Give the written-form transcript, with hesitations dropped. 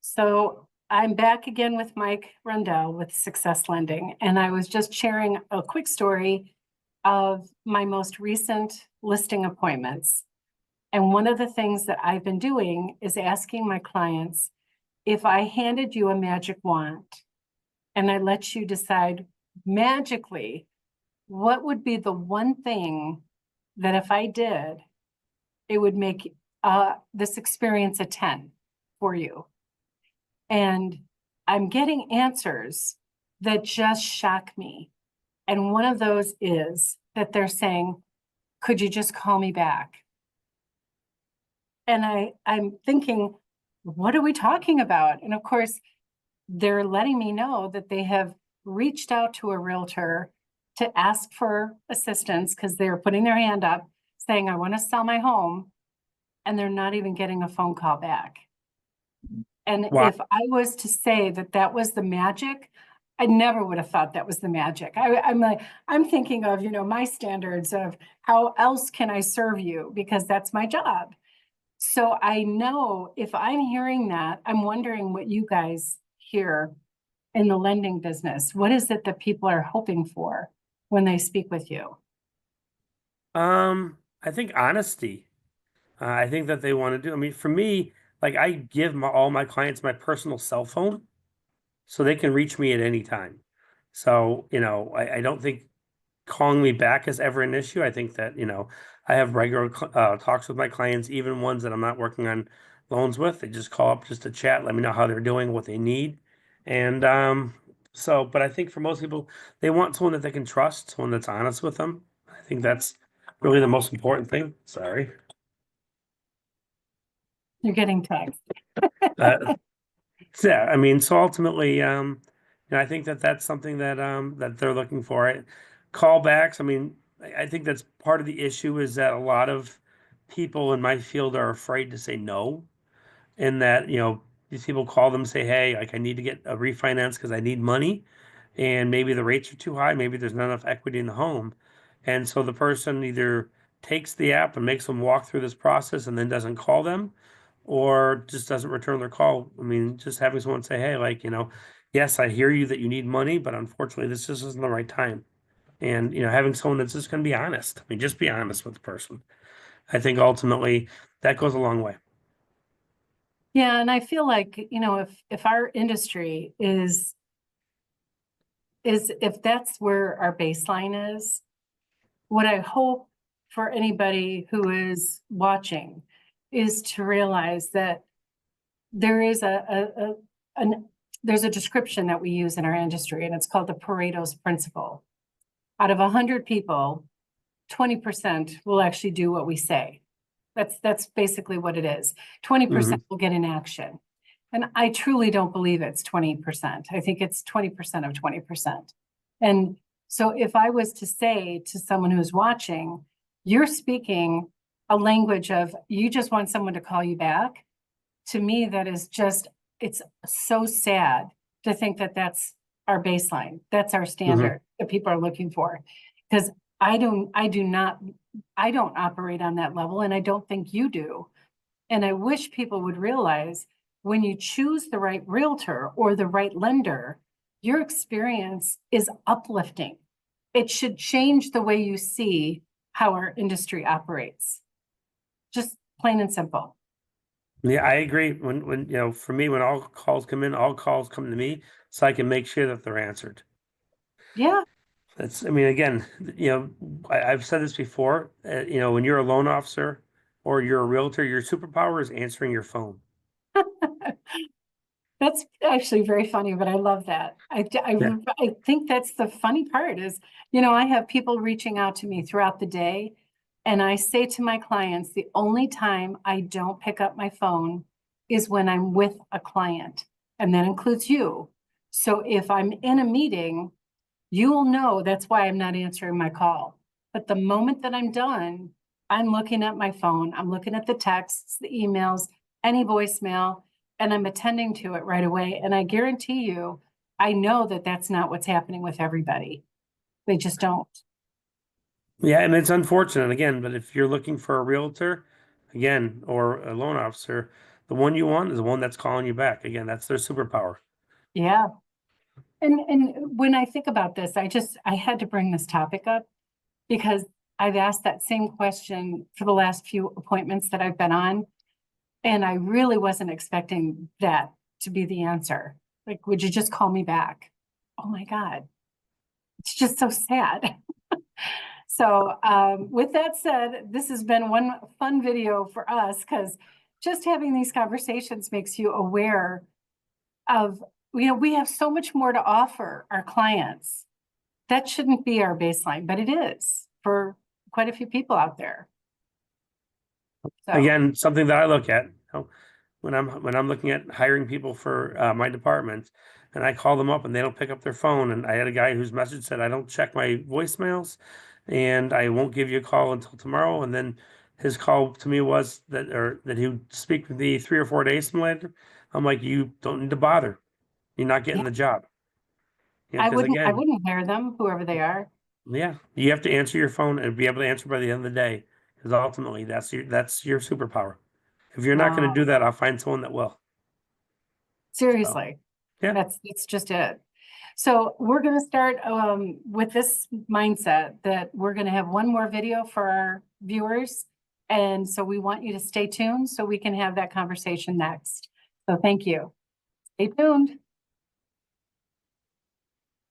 So I'm back again with Mike Rundell with Success Lending, and I was just sharing a quick story of my most recent listing appointments. And one of the things that I've been doing is asking my clients, if I handed you a magic wand and I let you decide magically, what would be the one thing that if I did, it would make this experience a 10 for you? And I'm getting answers that just shock me. And one of those is that they're saying, could you just call me back? And I'm thinking, what are we talking about? And of course, they're letting me know that they have reached out to a realtor to ask for assistance because they're putting their hand up saying, I want to sell my home. And they're not even getting a phone call back. And Wow. if I was to say that that was the magic, I never would have thought that was the magic. I'm thinking of, my standards of how else can I serve you? Because that's my job. So I know if I'm hearing that, I'm wondering what you guys hear in the lending business. What is it that people are hoping for when they speak with you? I think honesty. I think that they want to do. I mean, for me, like I give all my clients my personal cell phone so they can reach me at any time. So, I don't think calling me back is ever an issue. I think that, I have regular talks with my clients, even ones that I'm not working on loans with. They just call up just to chat, let me know how they're doing, what they need. And but I think for most people, they want someone that they can trust, someone that's honest with them. I think that's really the most important thing. Sorry. You're getting text. Uh, yeah, I mean, so ultimately, I think that that's something that they're looking for. Callbacks. I mean, I think that's part of the issue is that a lot of people in my field are afraid to say no, and that these people call them and say, "Hey, like I need to get a refinance because I need money," and maybe the rates are too high, maybe there's not enough equity in the home, and so the person either takes the app and makes them walk through this process and then doesn't call them or just doesn't return their call. I mean, just having someone say, hey, like, yes, I hear you that you need money, but unfortunately, this just isn't the right time. And, having someone that's just going to be honest. I mean, just be honest with the person. I think ultimately that goes a long way. Yeah, and I feel like, if our industry is if that's where our baseline is, what I hope for anybody who is watching is to realize that there is there's a description that we use in our industry, and it's called the Pareto's principle. Out of 100 people, 20% will actually do what we say. That's basically what it is. 20% will get in action. And I truly don't believe it's 20%. I think it's 20% of 20%. And so if I was to say to someone who's watching, you're speaking a language of you just want someone to call you back. To me, that is just, it's so sad to think that that's our baseline. That's our Hmm. standard that people are looking for. Because I do not, I don't operate on that level, and I don't think you do. And I wish people would realize when you choose the right realtor or the right lender, your experience is uplifting. It should change the way you see how our industry operates. Just plain and simple. Yeah, I agree. When for me, when all calls come in, all calls come to me so I can make sure that they're answered. Yeah. I mean, again, I've said this before, when you're a loan officer or you're a realtor, your superpower is answering your phone. That's actually very funny, but I love that. Yeah. I think that's the funny part is, I have people reaching out to me throughout the day, and I say to my clients, the only time I don't pick up my phone is when I'm with a client, and that includes you. So if I'm in a meeting, you will know that's why I'm not answering my call. But the moment that I'm done, I'm looking at my phone, I'm looking at the texts, the emails, any voicemail, and I'm attending to it right away. And I guarantee you, I know that that's not what's happening with everybody. They just don't. Yeah, and it's unfortunate again, but if you're looking for a realtor, again, or a loan officer, the one you want is the one that's calling you back. Again, that's their superpower. Yeah. And when I think about this, I had to bring this topic up because I've asked that same question for the last few appointments that I've been on. And I really wasn't expecting that to be the answer. Like, would you just call me back? Oh my God. It's just so sad. So with that said, this has been one fun video for us because just having these conversations makes you aware of, we have so much more to offer our clients. That shouldn't be our baseline, but it is for quite a few people out there. So Again, something that I look at, when I'm looking at hiring people for my department, and I call them up and they don't pick up their phone, and I had a guy whose message said, "I don't check my voicemails, and I won't give you a call until tomorrow." And then his call to me was that he would speak with me 3 or 4 days from later. I'm like, you don't need to bother. You're not yeah, getting the job. I Because wouldn't I again, wouldn't hire them, whoever they are. yeah, you have to answer your phone and be able to answer by the end of the day. Because ultimately, that's your superpower. If you're not going to Wow. do that, I'll find someone that will. So, Seriously. yeah. That's just it. So we're going to start with this mindset that we're going to have one more video for our viewers. And so we want you to stay tuned so we can have that conversation next. So thank you. Stay tuned.